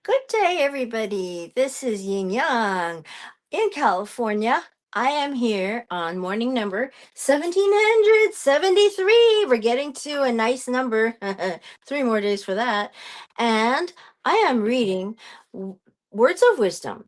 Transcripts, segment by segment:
Good day, everybody. This is Yin Yang in California. I am here on morning number 1773. We're getting to a nice number. 3 more days for that. And I am reading Words of Wisdom,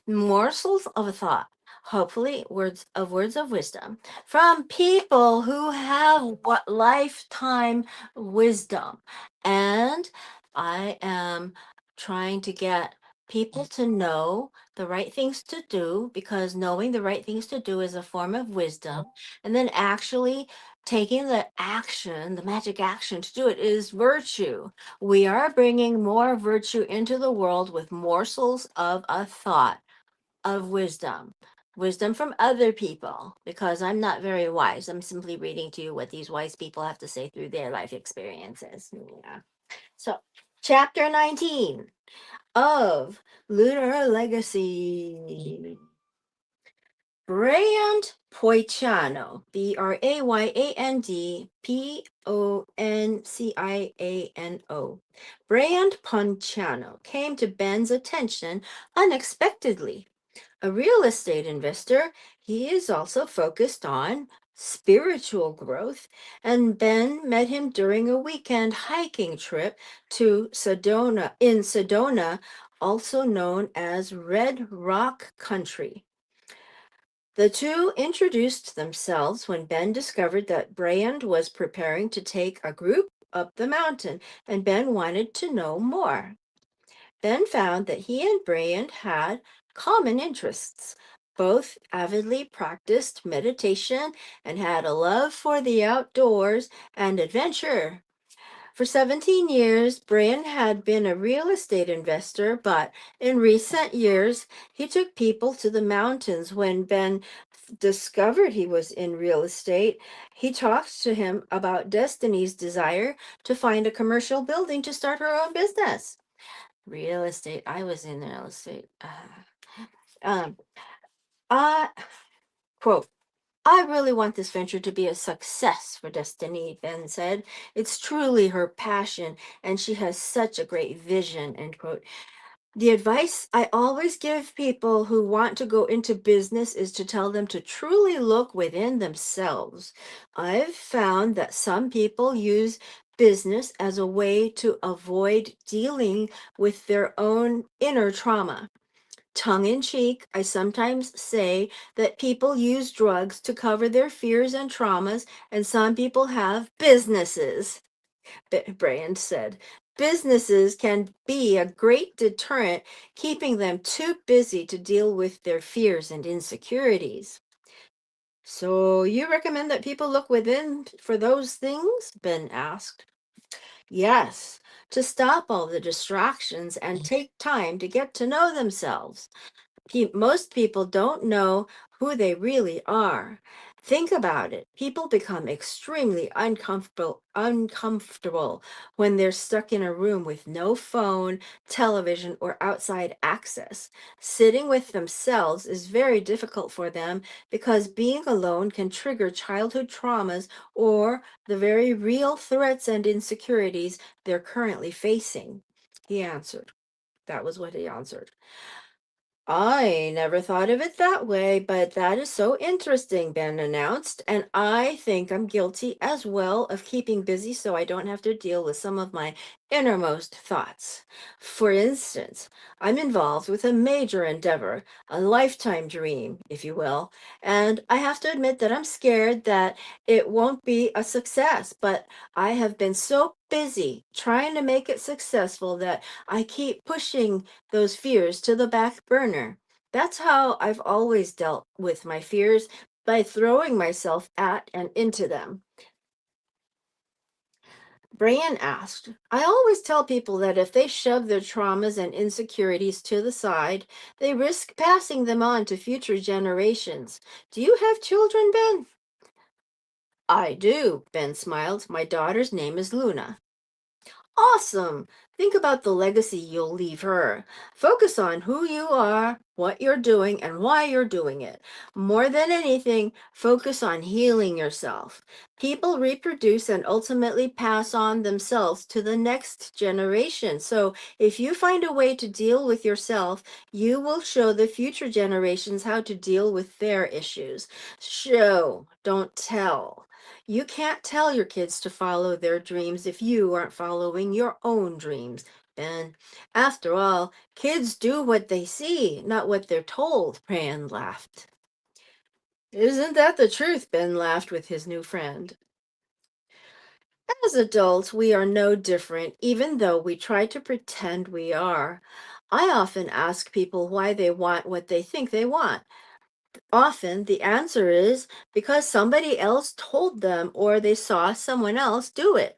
morsels of a thought, hopefully words of wisdom from people who have what lifetime wisdom. And I am trying to get people to know the right things to do, because knowing the right things to do is a form of wisdom, and then actually taking the action, the magic action to do it, is virtue. We are bringing more virtue into the world with morsels of a thought of wisdom from other people, because I'm not very wise. I'm simply reading to you what these wise people have to say through their life experiences. Yeah. So, chapter 19 of Lunar Legacy. Brayand Poiciano, Brayand Ponciano, Brayand Ponciano came to Ben's attention unexpectedly. A real estate investor, he is also focused on spiritual growth, and Ben met him during a weekend hiking trip to Sedona, also known as Red Rock Country. The two introduced themselves when Ben discovered that Brand was preparing to take a group up the mountain, and Ben wanted to know more. Ben found that he and Brand had common interests. Both avidly practiced meditation and had a love for the outdoors and adventure. For 17 years, Brian had been a real estate investor, but in recent years, he took people to the mountains. When Ben discovered he was in real estate, he talked to him about Destiny's desire to find a commercial building to start her own business. Real estate. I was in real estate. Um, I quote, I really want this venture to be a success for Destiny, Ben said. It's truly her passion, and she has such a great vision, end quote. The advice I always give people who want to go into business is to tell them to truly look within themselves. I've found that some people use business as a way to avoid dealing with their own inner trauma. Tongue in cheek, I sometimes say that people use drugs to cover their fears and traumas, and some people have businesses, Brand said. Businesses can be a great deterrent, keeping them too busy to deal with their fears and insecurities. So, you recommend that people look within for those things? Ben asked. Yes, to stop all the distractions and take time to get to know themselves. Most people don't know who they really are. Think about it. People become extremely uncomfortable when they're stuck in a room with no phone, television, or outside access. Sitting with themselves is very difficult for them, because being alone can trigger childhood traumas or the very real threats and insecurities they're currently facing. He answered. That was what he answered. I never thought of it that way, but that is so interesting, Ben announced. And I think I'm guilty as well of keeping busy so I don't have to deal with some of my innermost thoughts. For instance, I'm involved with a major endeavor, a lifetime dream, if you will, and I have to admit that I'm scared that it won't be a success, but I have been so busy trying to make it successful that I keep pushing those fears to the back burner. That's how I've always dealt with my fears, by throwing myself at and into them. Brian asked, I always tell people that if they shove their traumas and insecurities to the side, they risk passing them on to future generations. Do you have children, Ben? I do, Ben smiled. My daughter's name is Luna. Awesome! Think about the legacy you'll leave her. Focus on who you are, what you're doing, and why you're doing it. More than anything, focus on healing yourself. People reproduce and ultimately pass on themselves to the next generation. So, if you find a way to deal with yourself, you will show the future generations how to deal with their issues. Show, don't tell. You can't tell your kids to follow their dreams if you aren't following your own dreams, Ben. After all, kids do what they see, not what they're told, Fran laughed. Isn't that the truth? Ben laughed with his new friend. As adults, we are no different, even though we try to pretend we are. I often ask people why they want what they think they want. Often the answer is because somebody else told them or they saw someone else do it.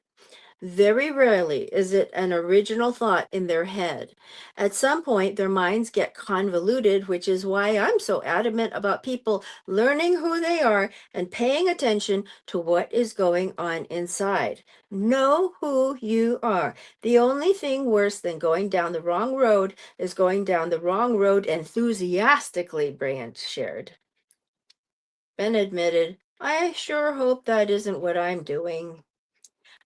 Very rarely is it an original thought in their head. At some point, their minds get convoluted, which is why I'm so adamant about people learning who they are and paying attention to what is going on inside. Know who you are. The only thing worse than going down the wrong road is going down the wrong road enthusiastically, Brand shared. Ben admitted, I sure hope that isn't what I'm doing.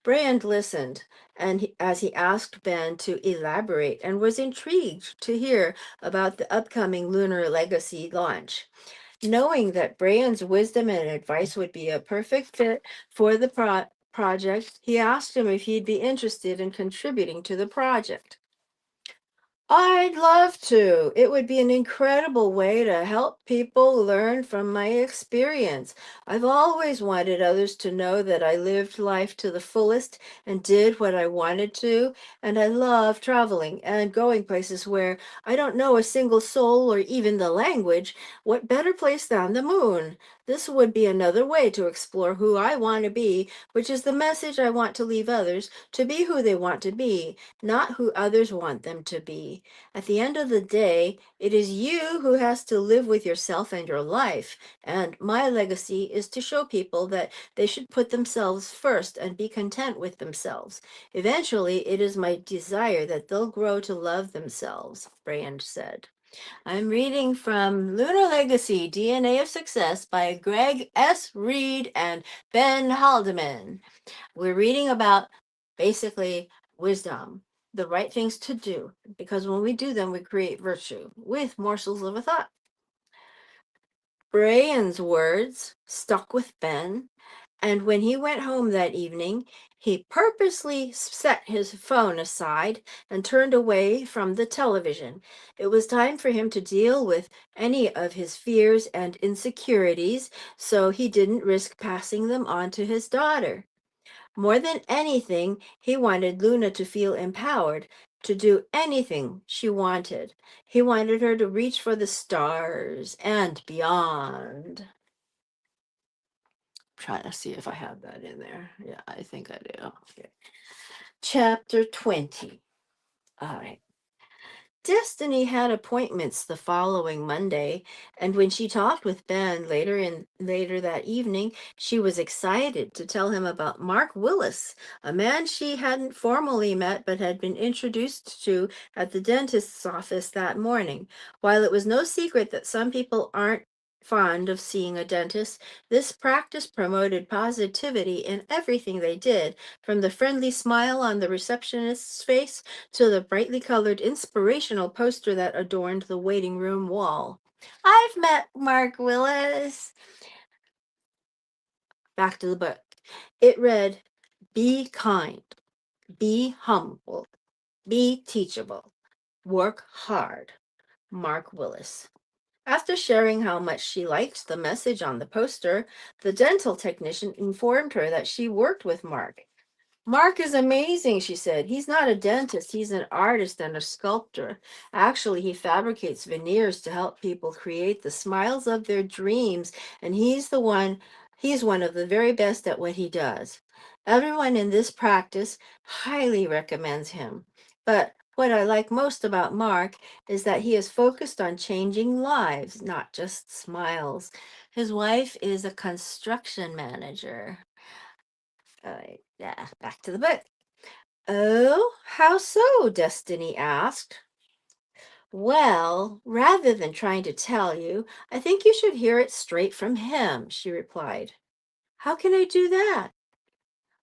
Brand listened, and as he asked Ben to elaborate and was intrigued to hear about the upcoming Lunar Legacy launch. Knowing that Brand's wisdom and advice would be a perfect fit for the project, he asked him if he'd be interested in contributing to the project. I'd love to. It would be an incredible way to help people learn from my experience. I've always wanted others to know that I lived life to the fullest and did what I wanted to. And I love traveling and going places where I don't know a single soul or even the language. What better place than the moon? This would be another way to explore who I want to be, which is the message I want to leave others to be who they want to be, not who others want them to be. At the end of the day, it is you who has to live with yourself and your life. And my legacy is to show people that they should put themselves first and be content with themselves. Eventually, it is my desire that they'll grow to love themselves, Brand said. I'm reading from Lunar Legacy DNA of Success by Greg S. Reid and Ben Haldeman. We're reading about basically wisdom, the right things to do, because when we do them, we create virtue with morsels of a thought. Brian's words stuck with Ben, and when he went home that evening, he purposely set his phone aside and turned away from the television. It was time for him to deal with any of his fears and insecurities, so he didn't risk passing them on to his daughter. More than anything, he wanted Luna to feel empowered to do anything she wanted. He wanted her to reach for the stars and beyond. Trying to see if I have that in there. Yeah, I think I do. Okay. Chapter 20. All right. Destiny had appointments the following Monday, and when she talked with Ben later that evening, she was excited to tell him about Mark Willis, a man she hadn't formally met but had been introduced to at the dentist's office that morning. While it was no secret that some people aren't fond of seeing a dentist, this practice promoted positivity in everything they did, from the friendly smile on the receptionist's face to the brightly colored inspirational poster that adorned the waiting room wall. I've met Mark Willis. Back to the book. It read, Be kind, be humble, be teachable, work hard. Mark Willis. After sharing how much she liked the message on the poster, the dental technician informed her that she worked with Mark. Mark is amazing, she said. He's not a dentist, he's an artist and a sculptor. Actually, he fabricates veneers to help people create the smiles of their dreams, and he's one of the very best at what he does. Everyone in this practice highly recommends him. But what I like most about Mark is that he is focused on changing lives, not just smiles. His wife is a construction manager. Yeah, back to the book. Oh, how so? Destiny asked. Well, rather than trying to tell you, I think you should hear it straight from him, she replied. How can I do that?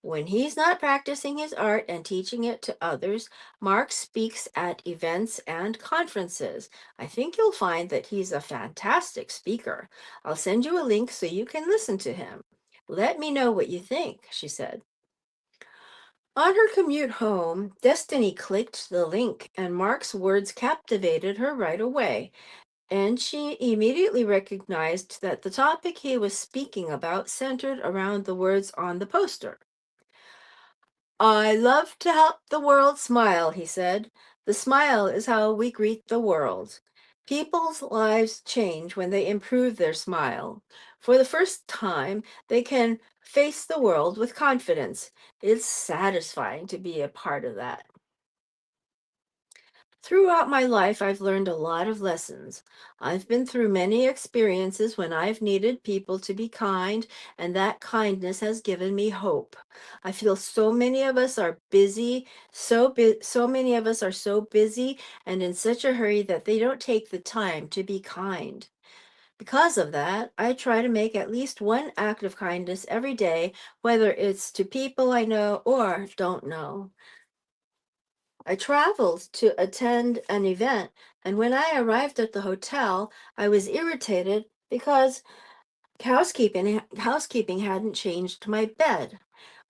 When he's not practicing his art and teaching it to others, Mark speaks at events and conferences. I think you'll find that he's a fantastic speaker. I'll send you a link so you can listen to him. Let me know what you think, she said. On her commute home, Destiny clicked the link, and Mark's words captivated her right away. And she immediately recognized that the topic he was speaking about centered around the words on the poster. I love to help the world smile, he said. The smile is how we greet the world. People's lives change when they improve their smile. For the first time, they can face the world with confidence. It's satisfying to be a part of that. Throughout my life, I've learned a lot of lessons. I've been through many experiences when I've needed people to be kind, and that kindness has given me hope. I feel so many of us are busy, so many of us are so busy and in such a hurry that they don't take the time to be kind. Because of that, I try to make at least one act of kindness every day, whether it's to people I know or don't know. I traveled to attend an event, and when I arrived at the hotel, I was irritated because housekeeping hadn't changed my bed.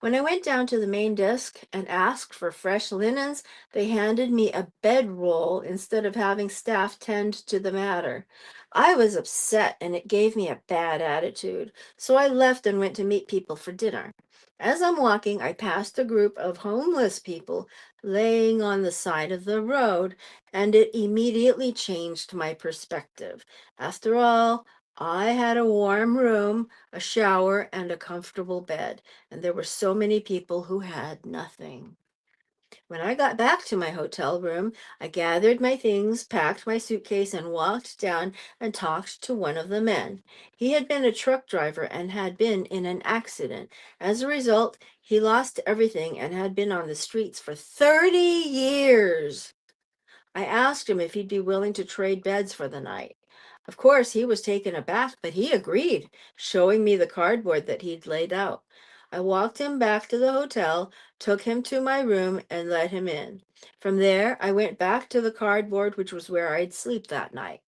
When I went down to the main desk and asked for fresh linens, they handed me a bedroll instead of having staff tend to the matter. I was upset and it gave me a bad attitude, so I left and went to meet people for dinner. As I'm walking, I passed a group of homeless people laying on the side of the road, and it immediately changed my perspective. After all, I had a warm room, a shower, and a comfortable bed, and there were so many people who had nothing. When I got back to my hotel room, I gathered my things, packed my suitcase, and walked down and talked to one of the men. He had been a truck driver and had been in an accident. As a result, he lost everything and had been on the streets for 30 years. I asked him if he'd be willing to trade beds for the night. Of course, he was taken aback, but he agreed, showing me the cardboard that he'd laid out. I walked him back to the hotel, took him to my room, and let him in. From there, I went back to the cardboard, which was where I'd sleep that night.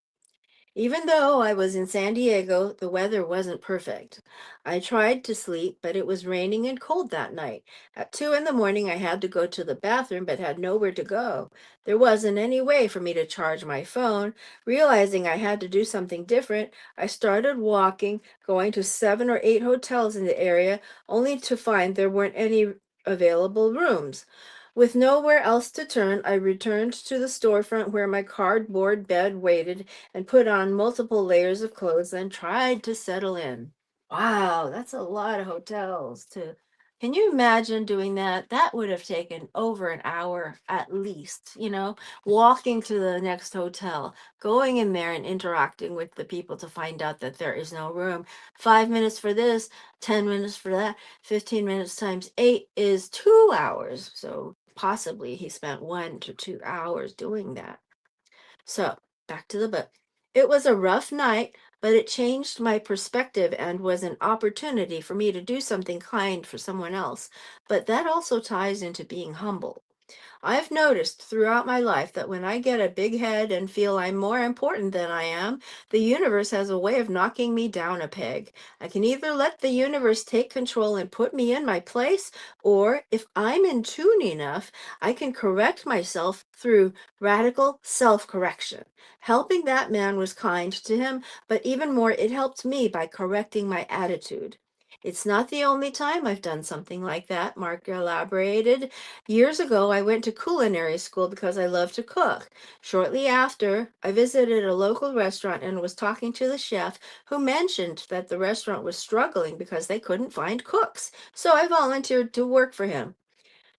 Even though I was in San Diego, the weather wasn't perfect. I tried to sleep, but it was raining and cold that night. At 2 in the morning, I had to go to the bathroom, but had nowhere to go. There wasn't any way for me to charge my phone. Realizing I had to do something different, I started walking, going to 7 or 8 hotels in the area, only to find there weren't any available rooms. With nowhere else to turn, I returned to the storefront where my cardboard bed waited and put on multiple layers of clothes and tried to settle in. Wow, that's a lot of hotels to. Can you imagine doing that? That would have taken over an hour at least, walking to the next hotel, going in there and interacting with the people to find out that there is no room. 5 minutes for this, 10 minutes for that, 15 minutes times 8 is 2 hours. So possibly he spent 1 to 2 hours doing that. So, back to the book. It was a rough night, but it changed my perspective and was an opportunity for me to do something kind for someone else. But that also ties into being humble. I've noticed throughout my life that when I get a big head and feel I'm more important than I am, the universe has a way of knocking me down a peg. I can either let the universe take control and put me in my place, or if I'm in tune enough, I can correct myself through radical self correction. Helping that man was kind to him, but even more, it helped me by correcting my attitude. It's not the only time I've done something like that, Mark elaborated. Years ago, I went to culinary school because I love to cook. Shortly after, I visited a local restaurant and was talking to the chef who mentioned that the restaurant was struggling because they couldn't find cooks. So I volunteered to work for him.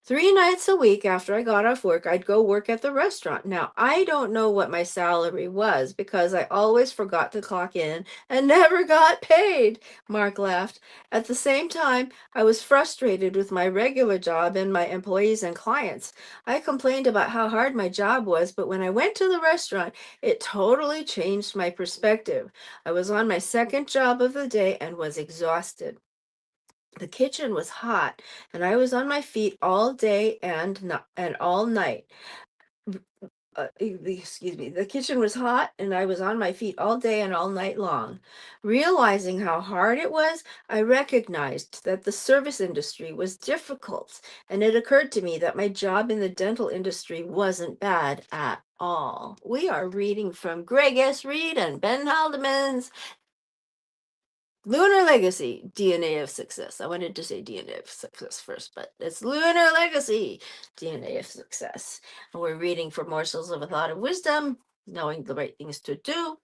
3 nights a week after I got off work, I'd go work at the restaurant. Now, I don't know what my salary was because I always forgot to clock in and never got paid. Mark laughed. At the same time, I was frustrated with my regular job and my employees and clients. I complained about how hard my job was, but when I went to the restaurant, it totally changed my perspective. I was on my second job of the day and was exhausted. The kitchen was hot, and I was on my feet all day and all night. Excuse me. The kitchen was hot, and I was on my feet all day and all night long. Realizing how hard it was, I recognized that the service industry was difficult, and it occurred to me that my job in the dental industry wasn't bad at all. We are reading from Greg S. Reid and Ben Haldeman's Lunar Legacy, DNA of Success. I wanted to say DNA of Success first, but it's Lunar Legacy, DNA of Success. And we're reading for morsels of a thought of wisdom. Knowing the right things to do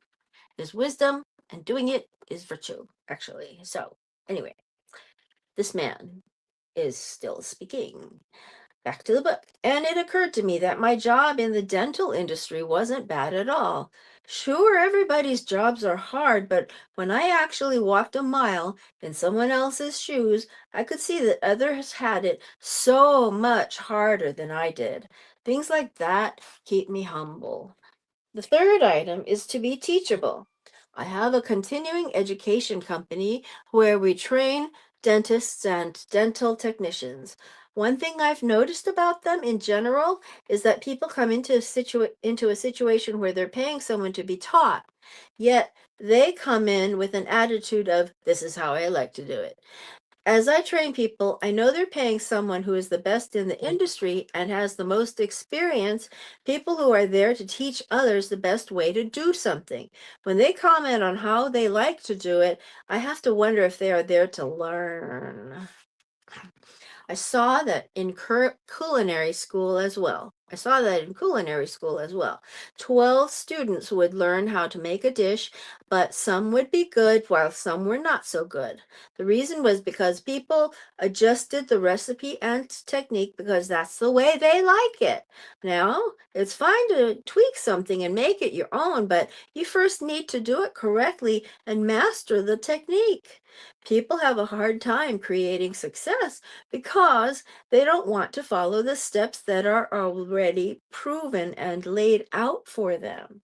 is wisdom, and doing it is virtue, actually. So, anyway, this man is still speaking. Back to the book. And it occurred to me that my job in the dental industry wasn't bad at all. Sure, everybody's jobs are hard, but when I actually walked a mile in someone else's shoes, I could see that others had it so much harder than I did. Things like that keep me humble. The third item is to be teachable. I have a continuing education company where we train dentists and dental technicians. One thing I've noticed about them in general is that people come into a situation where they're paying someone to be taught, yet they come in with an attitude of, this is how I like to do it. As I train people, I know they're paying someone who is the best in the industry and has the most experience, people who are there to teach others the best way to do something. When they comment on how they like to do it, I have to wonder if they are there to learn. I saw that in culinary school as well. I saw that in culinary school as well. 12 students would learn how to make a dish, but some would be good while some were not so good. The reason was because people adjusted the recipe and technique because that's the way they like it. Now, it's fine to tweak something and make it your own, but you first need to do it correctly and master the technique. People have a hard time creating success because they don't want to follow the steps that are already proven and laid out for them.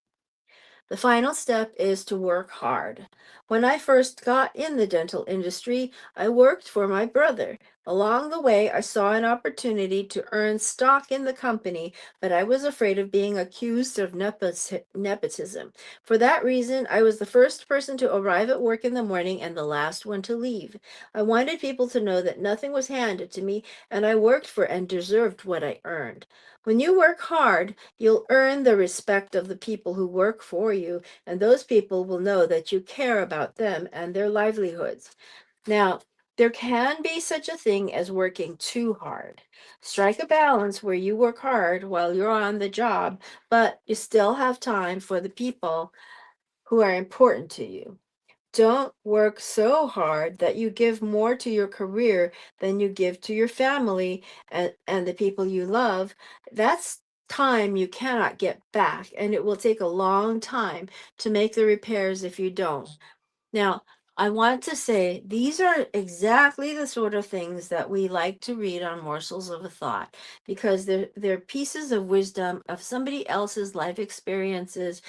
The final step is to work hard. When I first got in the dental industry, I worked for my brother. Along the way, I saw an opportunity to earn stock in the company, but I was afraid of being accused of nepotism. For that reason, I was the first person to arrive at work in the morning and the last one to leave. I wanted people to know that nothing was handed to me, and I worked for and deserved what I earned. When you work hard, you'll earn the respect of the people who work for you, and those people will know that you care about them and their livelihoods. Now, there can be such a thing as working too hard. Strike a balance where you work hard while you're on the job, but you still have time for the people who are important to you. Don't work so hard that you give more to your career than you give to your family and the people you love. That's time you cannot get back, and it will take a long time to make the repairs if you don't. Now, I want to say these are exactly the sort of things that we like to read on Morsels of a Thought because they're pieces of wisdom of somebody else's life experiences,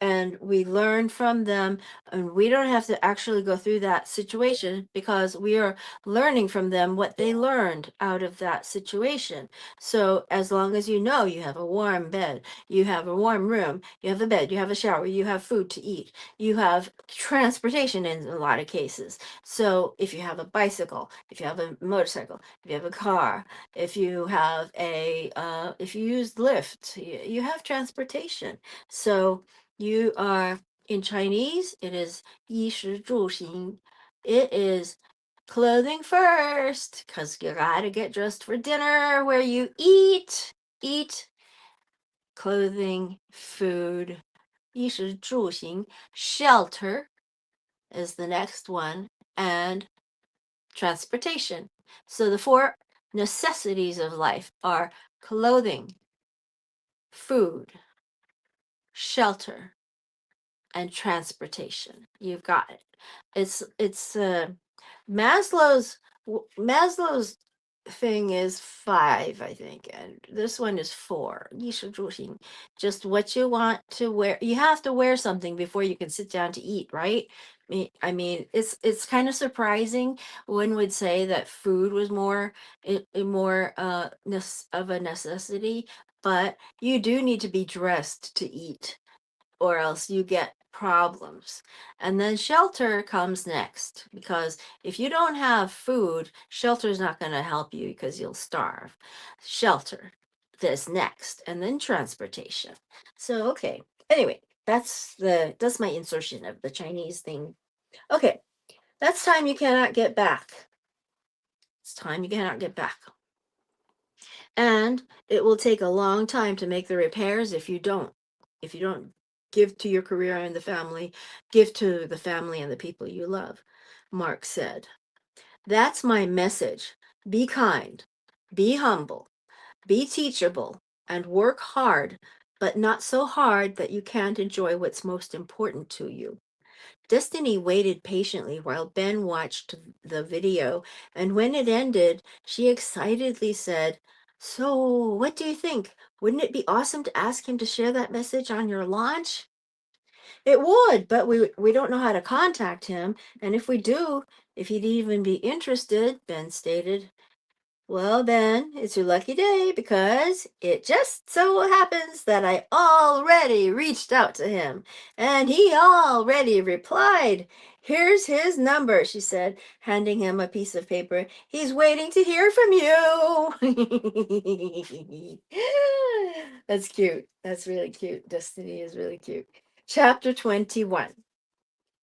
and we learn from them, and we don't have to actually go through that situation because we are learning from them what they learned out of that situation. So as long as you know you have a warm bed, you have a warm room, you have a bed, you have a shower, you have food to eat, you have transportation in a lot of cases. So if you have a bicycle, if you have a motorcycle, if you have a car, if you have if you use Lyft, you have transportation. So you are in Chinese, it is 衣食住行. It is clothing first, because you gotta get dressed for dinner where you eat, clothing, food, 衣食住行. Shelter is the next one, and transportation. So the four necessities of life are clothing, food, shelter, and transportation. You've got it. It's Maslow's thing is 5, I think, and this one is 4. 衣食住行, just what you want to wear. You have to wear something before you can sit down to eat, right? I mean, it's kind of surprising. One would say that food was more of a necessity, but you do need to be dressed to eat, or else you get problems. And then shelter comes next, because if you don't have food, shelter is not going to help you because you'll starve. Shelter, this next, and then transportation. So, okay. Anyway, that's my insertion of the Chinese thing. Okay. That's time you cannot get back. It's time you cannot get back. And it will take a long time to make the repairs if you don't. If you don't give to your career and the family, give to the family and the people you love, Mark said. That's my message. Be kind, be humble, be teachable, and work hard, but not so hard that you can't enjoy what's most important to you. Destiny waited patiently while Ben watched the video, and when it ended, she excitedly said, "So, what do you think? Wouldn't it be awesome to ask him to share that message on your launch?" "It would, but we don't know how to contact him, and if we do, if he'd even be interested," Ben stated. "Well, Ben, it's your lucky day because it just so happens that I already reached out to him and he already replied. Here's his number," she said, handing him a piece of paper. "He's waiting to hear from you." That's cute. That's really cute. Destiny is really cute. Chapter 21.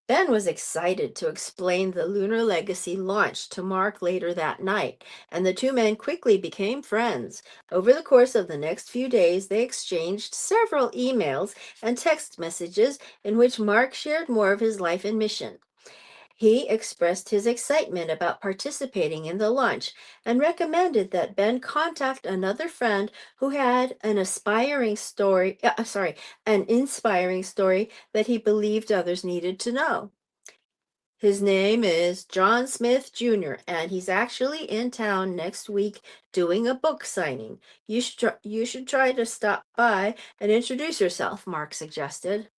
Ben was excited to explain the Lunar Legacy launch to Mark later that night, and the two men quickly became friends. Over the course of the next few days, they exchanged several emails and text messages in which Mark shared more of his life and mission. He expressed his excitement about participating in the launch and recommended that Ben contact another friend who had an inspiring story that he believed others needed to know. His name is John Smith Jr., and he's actually in town next week doing a book signing. You should try to stop by and introduce yourself," Mark suggested.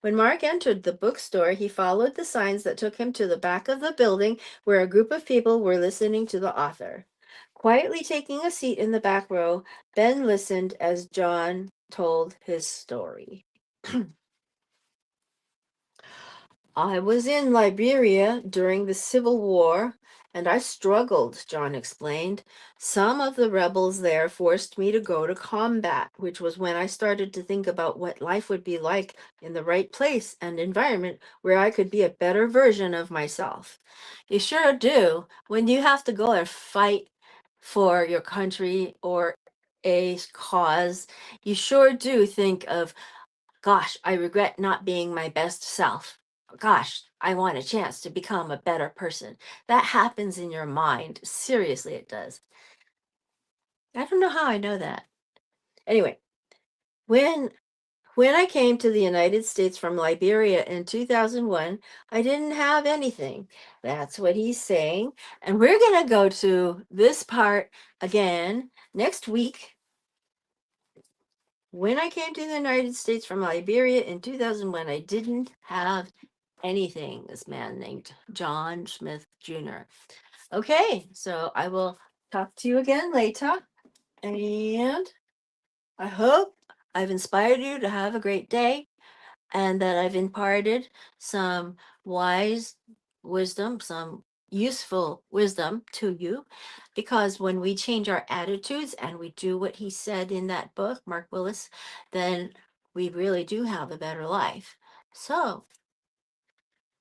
When Mark entered the bookstore, he followed the signs that took him to the back of the building where a group of people were listening to the author. Quietly taking a seat in the back row, Ben listened as John told his story. "I was in Liberia during the Civil War, and I struggled," John explained. "Some of the rebels there forced me to go to combat, which was when I started to think about what life would be like in the right place and environment where I could be a better version of myself." You sure do. When you have to go and fight for your country or a cause, you sure do think of, "Gosh, I regret not being my best self. Gosh, I want a chance to become a better person." That happens in your mind. Seriously, it does. I don't know how I know that. Anyway, when when I came to the United States from Liberia in 2001, I didn't have anything. That's what he's saying. And we're going to go to this part again next week. When I came to the United States from Liberia in 2001, I didn't have anything. This man named John Smith Jr. Okay, so I will talk to you again later. And I hope I've inspired you to have a great day and that I've imparted some wise wisdom, some useful wisdom to you. Because when we change our attitudes and we do what he said in that book, Mark Willis, then we really do have a better life. So,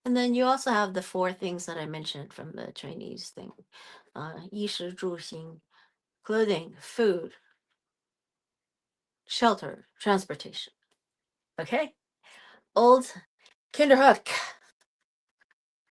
and then you also have the 4 things that I mentioned from the Chinese thing. 衣食住行, clothing, food, shelter, transportation. Okay? Old Kinderhook.